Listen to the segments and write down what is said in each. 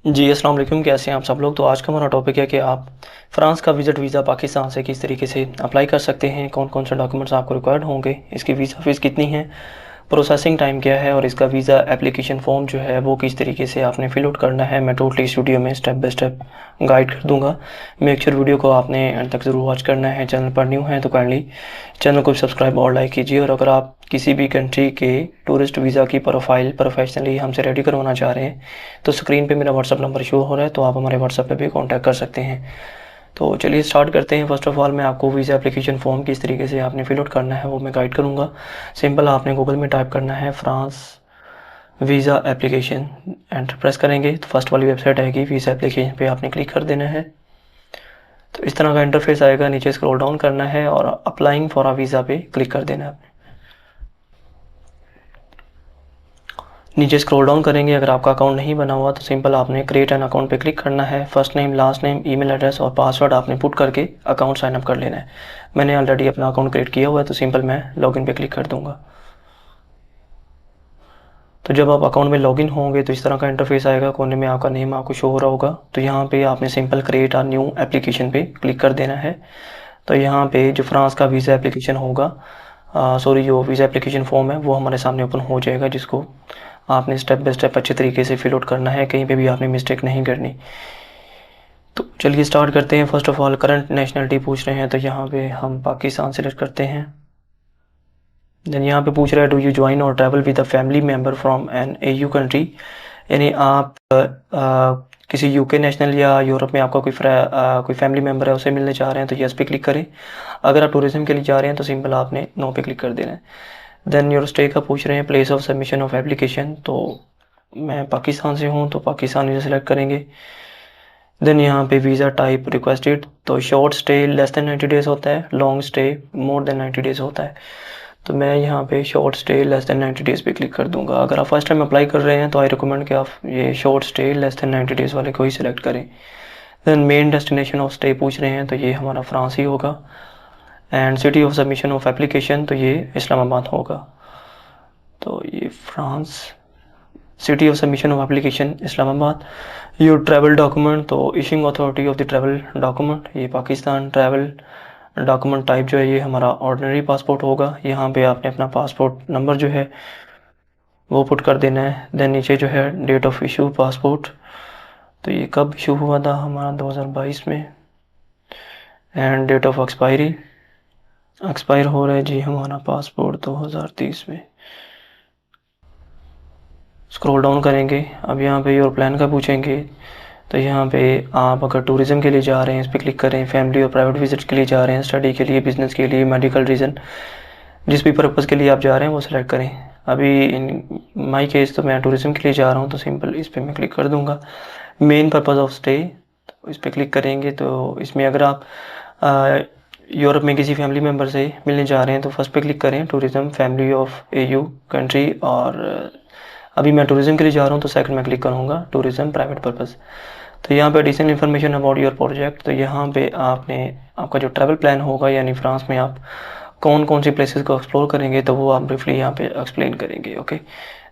जी, अस्सलाम वालेकुम। कैसे हैं आप सब लोग? तो आज का हमारा टॉपिक है कि आप फ़्रांस का विज़िट वीज़ा पाकिस्तान से किस तरीके से अप्लाई कर सकते हैं, कौन-कौन से डॉक्यूमेंट्स आपको रिक्वायर्ड होंगे, इसकी वीज़ा फ़ीस कितनी है, प्रोसेसिंग टाइम क्या है और इसका वीज़ा एप्लीकेशन फ़ॉर्म जो है वो किस तरीके से आपने फ़िल आउट करना है। मैं टोटली इस वीडियो में स्टेप बाय स्टेप गाइड कर दूँगा। मेक श्योर वीडियो को आपने एंड तक ज़रूर वॉच करना है। चैनल पर न्यू हैं तो काइंडली चैनल को सब्सक्राइब और लाइक कीजिए। और अगर आप किसी भी कंट्री के टूरिस्ट वीज़ा की प्रोफाइल प्रोफेशनली हमसे रेडी करवाना चाह रहे हैं तो स्क्रीन पे मेरा व्हाट्सअप नंबर शो हो रहा है, तो आप हमारे व्हाट्सअप पे भी कांटेक्ट कर सकते हैं। तो चलिए स्टार्ट करते हैं। फर्स्ट ऑफ ऑल मैं आपको वीज़ा एप्लीकेशन फॉर्म किस तरीके से आपने फिल आउट करना है वो मैं गाइड करूँगा। सिंपल आपने गूगल में टाइप करना है France visa application, enter press करेंगे तो फर्स्ट वाली वेबसाइट आएगी। वीज़ा एप्लीकेशन पे आपने क्लिक कर देना है। तो इस तरह का इंटरफेस आएगा। नीचे स्क्रॉल डाउन करना है और अप्लाइंग फॉर अ वीज़ा पे क्लिक कर देना है। नीचे स्क्रॉल डाउन करेंगे। अगर आपका अकाउंट नहीं बना हुआ तो सिंपल आपने क्रिएट एन अकाउंट पे क्लिक करना है। First name, last name, email address और पासवर्ड आपने पुट करके अकाउंट साइन अप कर लेना है। मैंने ऑलरेडी अपना अकाउंट क्रिएट किया हुआ है तो सिंपल मैं लॉगिन पे क्लिक कर दूंगा। तो जब आप अकाउंट में लॉगिन होंगे तो इस तरह का इंटरफेस आएगा। कोने में आपका नेम आपको शो हो रहा होगा। तो यहाँ पे आपने simple create a new application पे क्लिक कर देना है। तो यहाँ पे जो फ्रांस का वीज़ा एप्लीकेशन होगा, सॉरी जो वीज़ा एप्लीकेशन फॉर्म है वो हमारे सामने ओपन हो जाएगा, जिसको आपने स्टेप बाय स्टेप अच्छे तरीके से फिल आउट करना है। कहीं पे भी आपने मिस्टेक नहीं करनी। तो चलिए स्टार्ट करते हैं। First of all current nationality पूछ रहे हैं तो यहाँ पे हम पाकिस्तान सेलेक्ट करते हैं। देन यहाँ पे पूछ रहा है do you join or travel with a family member from an EU country, यानी आप किसी यूके नेशनल या यूरोप में आपका कोई फैमिली मेम्बर है उसे मिलने चाह रहे हैं तो यस पे क्लिक करें। अगर आप टूरिज्म के लिए जा रहे हैं तो सिंपल आपने नो पे क्लिक कर देना है। देन योर स्टे का पूछ रहे हैं place of submission of application, तो मैं पाकिस्तान से हूँ तो पाकिस्तान इसे सेलेक्ट करेंगे। देन यहाँ पे वीज़ा टाइप रिक्वेस्टेड, तो short stay less than 90 days होता है, long stay more than 90 days होता है। तो मैं यहाँ पे short stay less than 90 days पे क्लिक कर दूंगा। अगर आप फर्स्ट टाइम अप्लाई कर रहे हैं तो आई रिकमेंड कि आप ये short stay less than 90 days वाले को ही सिलेक्ट करें। Then main destination of stay पूछ रहे हैं तो ये हमारा फ्रांस ही होगा। And city of submission of application तो ये इस्लामाबाद होगा। तो ये France, city of submission of application Islamabad. Your travel document, तो issuing authority of the travel document ये पाकिस्तान। ट्रैवल डॉक्यूमेंट टाइप जो है ये हमारा ऑर्डिनरी पासपोर्ट होगा। यहाँ पे आपने अपना पासपोर्ट नंबर जो है वो पुट कर देना है। देन नीचे जो है डेट ऑफ इशू पासपोर्ट, तो ये कब इशू हुआ था हमारा 2022 में। End date of expiry, expire हो रहा है जी हमारा पासपोर्ट 2030 में। स्क्रॉल डाउन करेंगे। अब यहाँ पे योर प्लान का पूछेंगे तो यहाँ पे आप अगर टूरिज़्म के लिए जा रहे हैं इस पर क्लिक करें। फैमिली और प्राइवेट विजिट के लिए जा रहे हैं, स्टडी के लिए, बिजनेस के लिए, मेडिकल रीज़न, जिस भी पर्पज़ के लिए आप जा रहे हैं वो सिलेक्ट करें। अभी इन माई केस तो मैं टूरिज़्म के लिए जा रहा हूँ तो सिंपल इस पर मैं क्लिक कर दूँगा। मेन पर्पज़ ऑफ स्टे, तो इस पर क्लिक करेंगे। तो इसमें अगर आप यूरोप में किसी फैमिली मेम्बर से मिलने जा रहे हैं तो फर्स्ट पे क्लिक करें tourism family of AU country, और अभी मैं टूरिज़्म के लिए जा रहा हूँ तो सेकंड में क्लिक करूँगा टूरिज़्म प्राइवेट पर्पज़। तो यहाँ पे additional information about your project, तो यहाँ पे आपने आपका जो ट्रैवल प्लान होगा यानी फ्रांस में आप कौन कौन सी प्लेसेस को एक्सप्लोर करेंगे तो वो आप ब्रीफली यहाँ पे एक्सप्लेन करेंगे। ओके,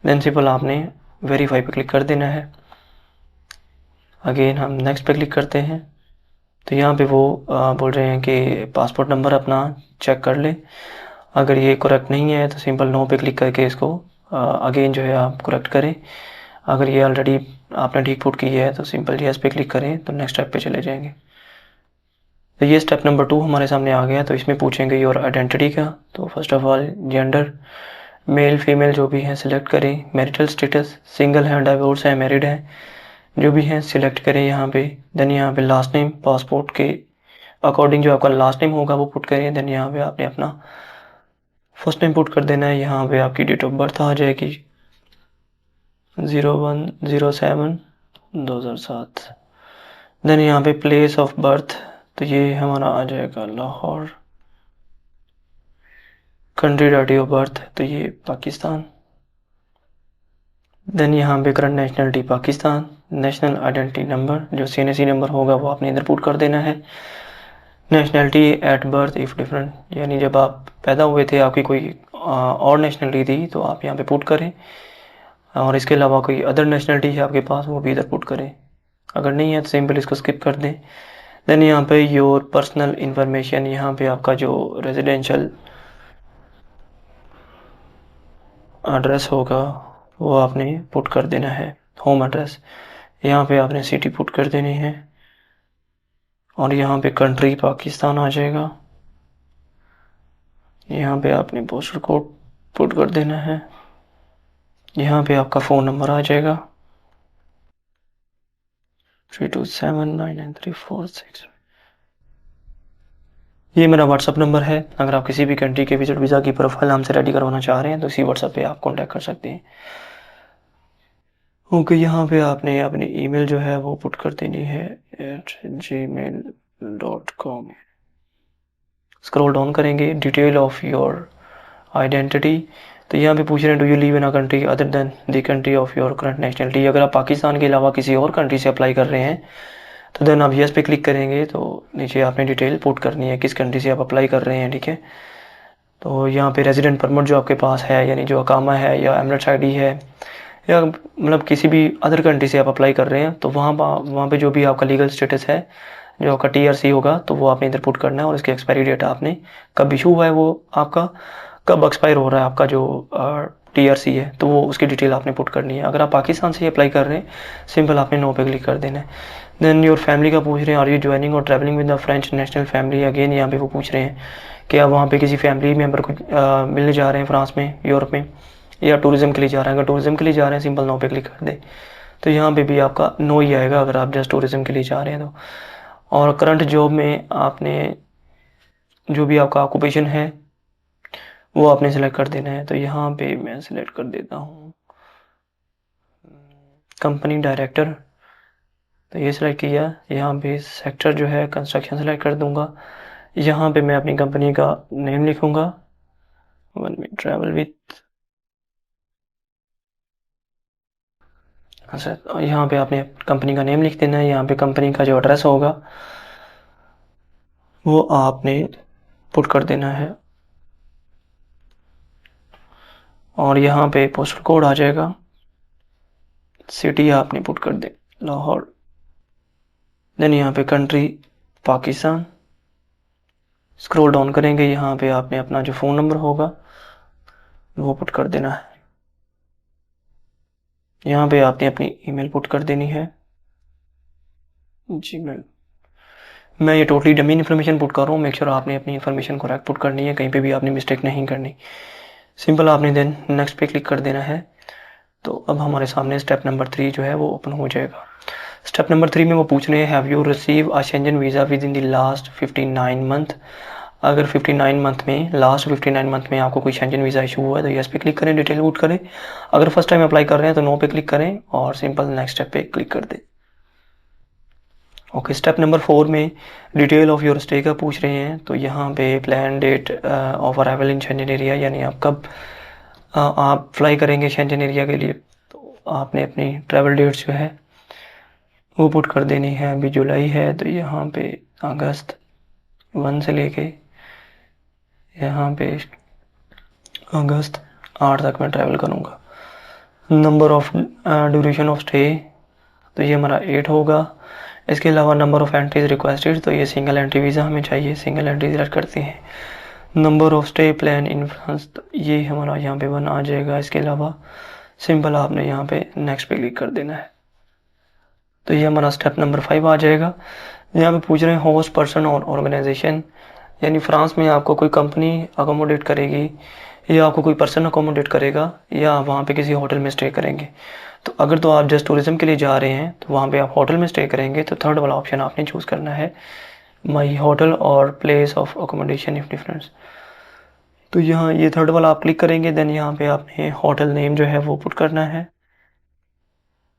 देन सिंपल आपने वेरीफाई पे क्लिक कर देना है। अगेन हम नेक्स्ट पे क्लिक करते हैं। तो यहाँ पे वो बोल रहे हैं कि पासपोर्ट नंबर अपना चेक कर लें। अगर ये करेक्ट नहीं है तो सिंपल नो पे क्लिक करके इसको अगेन जो है आप करेक्ट करें। अगर ये ऑलरेडी आपने ठीक पुट की है तो सिंपल यस पे क्लिक करें तो नेक्स्ट स्टेप पे चले जाएंगे। तो ये स्टेप नंबर 2 हमारे सामने आ गया। तो इसमें पूछेंगे योर आइडेंटिटी का। तो first of all gender, male female जो भी हैं सिलेक्ट करें। मैरिटल स्टेटस, सिंगल हैं, डाइवोर्स हैं, मैरिड हैं, जो भी हैं सिलेक्ट करें यहाँ पे। देन यहाँ पे लास्ट नेम, पासपोर्ट के अकॉर्डिंग जो आपका लास्ट नेम होगा वो पुट करें। देन यहाँ पे आपने अपना फर्स्ट नेम पुट कर देना है। यहाँ पे आपकी डेट ऑफ बर्थ आ जाएगी 01/07/2007। देन यहाँ पे प्लेस ऑफ बर्थ, तो ये हमारा आ जाएगा Lahore. Country date of birth तो ये पाकिस्तान। देन यहाँ पे current nationality Pakistan. National identity number जो CNC नंबर होगा वो आपने इधर पुट कर देना है। Nationality at birth if different, यानी जब आप पैदा हुए थे आपकी कोई और नेशनलिटी थी तो आप यहाँ पे पुट करें, और इसके अलावा कोई अदर नेशनलिटी है आपके पास वो भी इधर पुट करें। अगर नहीं है तो सिंपल इसको स्किप कर दें। देन यहाँ पे योर पर्सनल इंफॉर्मेशन, यहाँ पे आपका जो रेजिडेंशियल एड्रेस होगा वो आपने पुट कर देना है, होम एड्रेस। यहाँ पे आपने सिटी पुट कर देनी है और यहाँ पे कंट्री पाकिस्तान आ जाएगा। यहाँ पे आपने पोस्टल कोड पुट कर देना है। यहाँ पे आपका फ़ोन नंबर आ जाएगा 32799346। ये मेरा व्हाट्सअप नंबर है। अगर आप किसी भी कंट्री के विजिट वीज़ा की प्रोफाइल हमसे रेडी करवाना चाह रहे हैं तो इसी व्हाट्सएप पे आप कॉन्टैक्ट कर सकते हैं। ओके, यहाँ पे आपने अपनी ईमेल जो है वो पुट कर देनी है @gmail.com। स्क्रॉल डाउन करेंगे, डिटेल ऑफ योर आइडेंटिटी, तो यहाँ पे पूछ रहे हैं do you live in a country other than the country of your current nationality. अगर आप पाकिस्तान के अलावा किसी और कंट्री से अप्लाई कर रहे हैं तो देन आप यस पे क्लिक करेंगे, तो नीचे आपने डिटेल पुट करनी है किस कंट्री से आप अप्लाई कर रहे हैं, ठीक है। तो यहाँ पे रेजिडेंट परमिट जो आपके पास है, यानी जो अकामा है या एमरेट्स आईडी है, या मतलब किसी भी अदर कंट्री से आप अप्लाई कर रहे हैं, तो वहाँ पे जो भी आपका लीगल स्टेटस है, जो आपका टीआरसी होगा, तो वो आपने इधर पुट करना है और इसकी एक्सपायरी डेट आपने कब इशू हुआ है, वो आपका कब एक्सपायर हो रहा है आपका जो टीआरसी है, तो वो उसकी डिटेल आपने पुट करनी है। अगर आप पाकिस्तान से अप्लाई कर रहे हैं, सिंपल आपने नो पे क्लिक कर देना है। देन योर फैमिली का पूछ रहे हैं आर यू ज्वाइनिंग और travelling with the French national family. Again यहाँ पे वो पूछ रहे हैं कि आप वहाँ पे किसी फैमिली मेम्बर को मिलने जा रहे हैं फ्रांस में, यूरोप में, या टूरिज्म के लिए जा रहे हैं। अगर टूरिज्म के लिए जा रहे हैं, सिंपल नो पे क्लिक कर दें, तो यहाँ पे भी आपका नो ही आएगा अगर आप जस्ट टूरिज्म के लिए जा रहे हैं तो। और करंट जॉब में आपने जो भी आपका ऑक्यूपेशन है वो आपने सेलेक्ट कर देना है। तो यहाँ पे मैं सिलेक्ट कर देता हूँ कंपनी डायरेक्टर, तो ये सिलेक्ट किया। यहाँ पे सेक्टर जो है कंस्ट्रक्शन सेलेक्ट कर दूंगा। यहाँ पे मैं अपनी कंपनी का नेम लिखूंगा, वन मी ट्रैवल विथ। अच्छा, यहाँ पे आपने कंपनी का नेम लिख देना है। यहाँ पे कंपनी का जो एड्रेस होगा वो आपने पुट कर देना है और यहाँ पे पोस्टल कोड आ जाएगा, सिटी आपने पुट कर दे लाहौर। देन यहाँ पे कंट्री पाकिस्तान, स्क्रॉल डाउन करेंगे, यहाँ पे आपने अपना जो फ़ोन नंबर होगा वो पुट कर देना है। यहाँ पे आपने अपनी ईमेल पुट कर देनी है, जीमेल। मैं ये टोटली डमी इन्फॉर्मेशन पुट कर रहा हूँ, मेक श्योर आपने अपनी इन्फॉर्मेशन करेक्ट पुट करनी है, कहीं पे भी आपने मिस्टेक नहीं करनी। सिंपल आपने देन नेक्स्ट पे क्लिक कर देना है। तो अब हमारे सामने स्टेप नंबर 3 जो है वो ओपन हो जाएगा। स्टेप नंबर 3 में वो पूछ रहे हैं have you receive a Shenzhen visa with in the last 59 month. अगर 59 मंथ में, लास्ट 59 मंथ में आपको कोई शेंजन वीज़ा इशू हुआ है तो यस पे क्लिक करें, डिटेल पुट करें। अगर फर्स्ट टाइम अप्लाई कर रहे हैं तो नो पे क्लिक करें और सिंपल नेक्स्ट स्टेप पे क्लिक कर दें। ओके, स्टेप नंबर 4 में डिटेल ऑफ योर स्टे का पूछ रहे हैं। तो यहाँ पे plan date of arrival in Schengen area, यानी आप कब आप फ्लाई करेंगे शेंजन एरिया के लिए, तो आपने अपनी ट्रैवल डेट्स जो है वो पुट कर देनी है। अभी जुलाई है तो यहाँ पे अगस्त 1 से लेके यहाँ पे अगस्त 8 तक मैं ट्रैवल करूँगा। Number of duration of stay, तो ये हमारा 8 होगा। इसके अलावा नंबर ऑफ एंट्रीज रिक्वेस्टेड, तो ये सिंगल एंट्री वीज़ा हमें चाहिए, सिंगल एंट्री सिलेक्ट करते हैं। Number of stay plan in France, तो ये हमारा यहाँ पे 1 आ जाएगा। इसके अलावा सिंपल आपने यहाँ पे नेक्स्ट पे क्लिक कर देना है, तो ये हमारा स्टेप नंबर 5 आ जाएगा। यहाँ पे पूछ रहे हैं होस्ट पर्सन और ऑर्गेनाइजेशन, यानी फ्रांस में आपको कोई कंपनी अकोमोडेट करेगी या आपको कोई पर्सन अकोमोडेट करेगा या वहाँ पे किसी होटल में स्टे करेंगे। तो अगर तो आप जस्ट टूरिज्म के लिए जा रहे हैं तो वहाँ पे आप होटल में स्टे करेंगे, तो थर्ड वाला ऑप्शन आपने चूज़ करना है, माई होटल और place of accommodation if difference. तो यहाँ ये थर्ड वाला आप क्लिक करेंगे। देन यहाँ पे आपने होटल नेम जो है वो पुट करना है।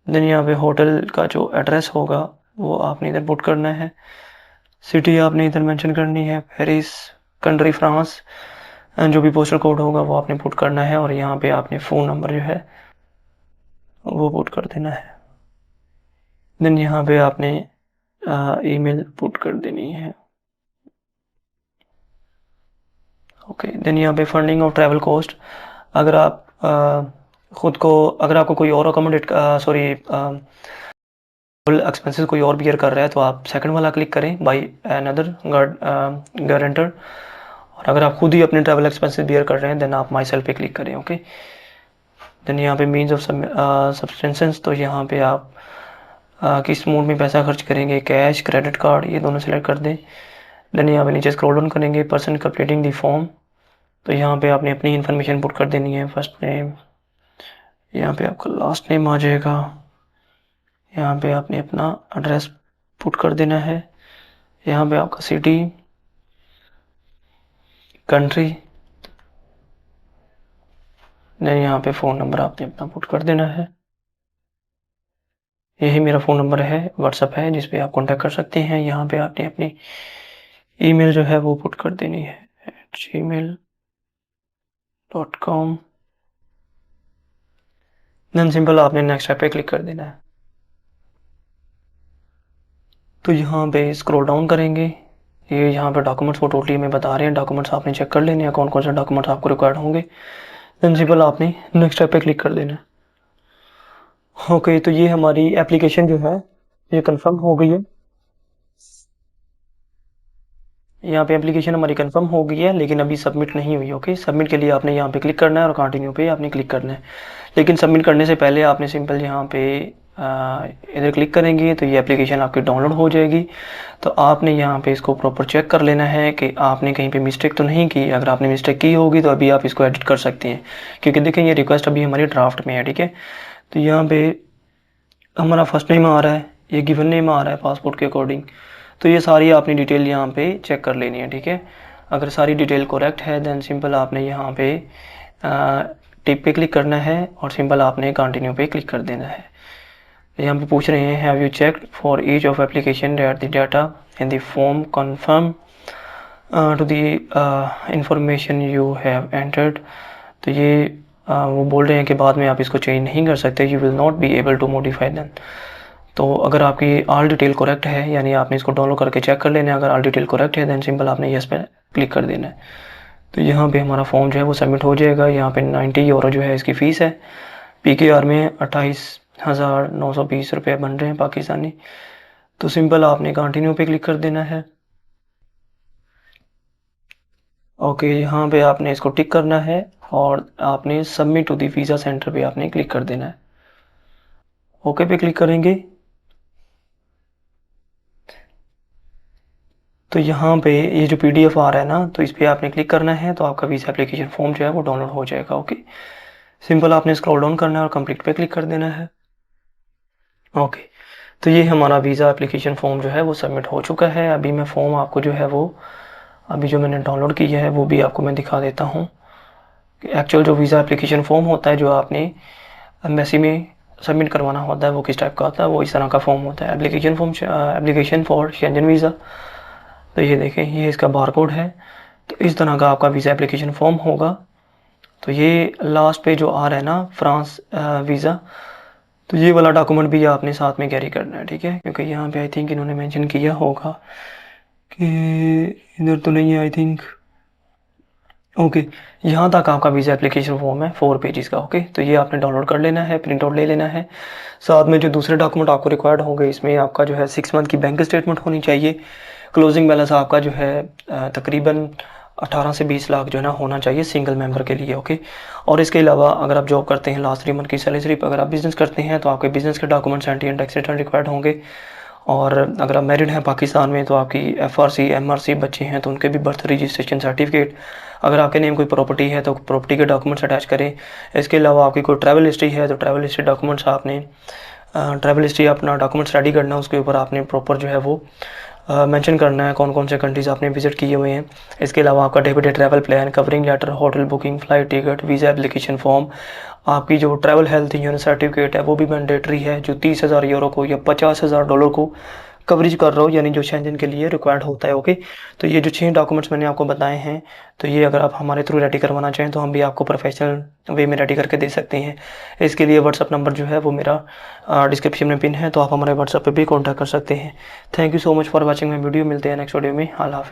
देन यहाँ पे होटल का जो एड्रेस होगा वो आपने इधर पुट करना है। सिटी आपने इधर मेंशन करनी है पेरिस, कंट्री फ्रांस, एंड जो भी पोस्टल कोड होगा वो आपने पुट करना है और यहाँ पे आपने फ़ोन नंबर जो है वो पुट कर देना है। देन यहाँ पे आपने ईमेल पुट कर देनी है। ओके, देन यहाँ पे फंडिंग ऑफ ट्रैवल कॉस्ट, अगर आप खुद को, अगर आपको कोई और अकोमोडेट सॉरी फुल एक्सपेंसेस कोई और बियर कर रहा है तो आप सेकंड वाला क्लिक करें, बाई अनदर गारंटर। और अगर आप खुद ही अपने ट्रैवल एक्सपेंसेस बियर कर रहे हैं देन आप माई सेल्फ पे क्लिक करें। ओके, देन यहाँ पे मीन्स ऑफ सब्सटेंसेस, तो यहाँ पे आप किस मोड में पैसा खर्च करेंगे, कैश, क्रेडिट कार्ड, ये दोनों सेलेक्ट कर दें। देन यहाँ पे नीचे स्क्रॉल डाउन करेंगे, पर्सन कंप्लीटिंग दी फॉर्म, तो यहाँ पे आपने अपनी इन्फॉर्मेशन पुट कर देनी है। फर्स्ट नेम, यहाँ पे आपका लास्ट नेम आ जाएगा, यहाँ पे आपने अपना एड्रेस पुट कर देना है, यहाँ पे आपका सिटी, कंट्री, देन यहाँ पे फ़ोन नंबर आपने अपना पुट कर देना है। यही मेरा फ़ोन नंबर है, व्हाट्सअप है, जिस पे आप कांटेक्ट कर सकते हैं। यहाँ पे आपने अपनी ईमेल जो है वो पुट कर देनी है, gmail.com। देन सिंपल आपने नेक्स्ट ऐप पे क्लिक कर देना है। तो यहाँ पे स्क्रॉल डाउन करेंगे, ये यहाँ पे डॉक्यूमेंट्स वो टोटली हमें बता रहे हैं। डॉक्यूमेंट्स आपने चेक कर लेने हैं कौन कौन से डॉक्यूमेंट्स आपको रिक्वायर्ड होंगे। देन सिंपल आपने नेक्स्ट ऐप पे क्लिक कर देना है। ओके, तो ये हमारी एप्लीकेशन जो है ये कंफर्म हो गई है। यहाँ पे एप्लीकेशन हमारी कंफर्म हो गई है, लेकिन अभी सबमिट नहीं हुई। ओके, सबमिट के लिए आपने यहाँ पे क्लिक करना है और कंटिन्यू पे आपने क्लिक करना है। लेकिन सबमिट करने से पहले आपने सिंपल यहाँ पे इधर क्लिक करेंगे तो ये एप्लीकेशन आपकी डाउनलोड हो जाएगी। तो आपने यहाँ पे इसको प्रॉपर चेक कर लेना है कि आपने कहीं पे मिस्टेक तो नहीं की। अगर आपने मिस्टेक की होगी तो अभी आप इसको एडिट कर सकते हैं, क्योंकि देखें ये रिक्वेस्ट अभी हमारी ड्राफ्ट में है। ठीक है, तो यहाँ पे हमारा फर्स्ट नेम आ रहा है, ये गिवन नेम आ रहा है पासपोर्ट के अकॉर्डिंग। तो ये सारी आपने डिटेल यहाँ पे चेक कर लेनी है। ठीक है, अगर सारी डिटेल करेक्ट है देन सिंपल आपने यहाँ पे टिप पे क्लिक करना है और सिंपल आपने कंटिन्यू पे क्लिक कर देना है। यहाँ पे पूछ रहे हैं have you checked for each of application that the data in the form confirm to the information you have entered. तो ये वो बोल रहे हैं कि बाद में आप इसको चेंज नहीं कर सकते, you will not be able to modify them. तो अगर आपकी ऑल डिटेल करेक्ट है, यानी आपने इसको डाउनलोड करके चेक कर लेना है, अगर ऑल डिटेल करेक्ट है देन सिंपल आपने यस पे क्लिक कर देना है। तो यहाँ पे हमारा फॉर्म जो है वो सबमिट हो जाएगा। यहाँ पे 90 यूरो जो है इसकी फ़ीस है। PKR में 28,920 रुपये बन रहे हैं पाकिस्तानी। तो सिंपल आपने कंटिन्यू पे क्लिक कर देना है। ओके, यहाँ पे आपने इसको टिक करना है और आपने submit to the visa centre पे आपने क्लिक कर देना है। ओके पे क्लिक करेंगे तो यहाँ पे ये जो PDF आ रहा है ना, तो इस पर आपने क्लिक करना है तो आपका वीज़ा एप्लीकेशन फॉर्म जो है वो डाउनलोड हो जाएगा। ओके, सिंपल आपने स्क्रॉल डाउन करना है और कंप्लीट पे क्लिक कर देना है। ओके, तो ये हमारा वीज़ा एप्लीकेशन फॉर्म जो है वो सबमिट हो चुका है। अभी मैं फॉर्म आपको जो है वो अभी जो मैंने डाउनलोड किया है वो भी आपको मैं दिखा देता हूँ। एक्चुअल जो वीज़ा एप्लीकेशन फॉर्म होता है जो आपने एम्बेसी में सबमिट करवाना होता है वो किस टाइप का होता है, वो इस तरह का फॉर्म होता है, application form, application for Shenzhen visa. तो ये देखें, ये इसका बारकोड है। तो इस तरह का आपका वीज़ा एप्लीकेशन फॉर्म होगा। तो ये लास्ट पे जो आ रहा है ना फ्रांस वीज़ा, तो ये वाला डॉक्यूमेंट भी आपने साथ में कैरी करना है। ठीक है, क्योंकि यहाँ पे आई थिंक इन्होंने मेंशन किया होगा कि इधर तो नहीं है आई थिंक। ओके, यहाँ तक आपका वीज़ा एप्लीकेशन फॉर्म है 4 पेजेस का। ओके, तो ये आपने डाउनलोड कर लेना है, प्रिंट आउट ले लेना है। साथ में जो दूसरे डॉक्यूमेंट आपको रिक्वायर्ड होंगे, इसमें आपका जो है 6 मंथ की बैंक स्टेटमेंट होनी चाहिए। क्लोजिंग बैलेंस आपका जो है तकरीबन 18 से 20 लाख जो है ना होना चाहिए सिंगल मेंबर के लिए। ओके, और इसके अलावा अगर आप जॉब करते हैं लास्ट 3 मंथ की सैलरी स्लिप, अगर आप बिजनेस करते हैं तो आपके बिजनेस के documents anti and tax return required होंगे। और अगर आप मैरिड हैं पाकिस्तान में तो आपकी FRC MRC बच्चे हैं तो उनके भी बर्थ रजिस्ट्रेशन सर्टिफिकेट। अगर आपके नेम कोई प्रॉपर्टी है तो प्रॉपर्टी के डॉक्यूमेंट्स अटैच करें। इसके अलावा आपकी कोई ट्रैवल हिस्ट्री है तो ट्रैवल हिस्ट्री डॉक्यूमेंट्स आपने ट्रैवल हिस्ट्री अपना डॉक्यूमेंट्स रेडी करना है, उसके ऊपर आपने प्रॉपर जो है वो मेंशन करना है कौन कौन से कंट्रीज़ आपने विजिट किए हुए हैं। इसके अलावा आपका debited travel plan, covering letter, hotel booking, flight ticket, visa application form, आपकी जो ट्रैवल हेल्थ इंश्योरेंस सर्टिफिकेट है वो भी मैंडेटरी है, जो 30,000 यूरो को या $50,000 को कवरेज कर रहा हो, यानी जो शेंजन के लिए रिक्वायर्ड होता है। ओके, तो ये जो 6 डॉक्यूमेंट्स मैंने आपको बताए हैं, तो ये अगर आप हमारे थ्रू रेडी करवाना चाहें तो हम भी आपको प्रोफेशनल वे में रेडी करके दे सकते हैं। इसके लिए व्हाट्सअप नंबर जो है वो मेरा डिस्क्रिप्शन में पिन है, तो आप हमारे व्हाट्सअप पे भी कॉन्टैक्ट कर सकते हैं। Thank you so much for watching my video. मिलते हैं नेक्स्ट वीडियो में। अल्लाह हाफिज़।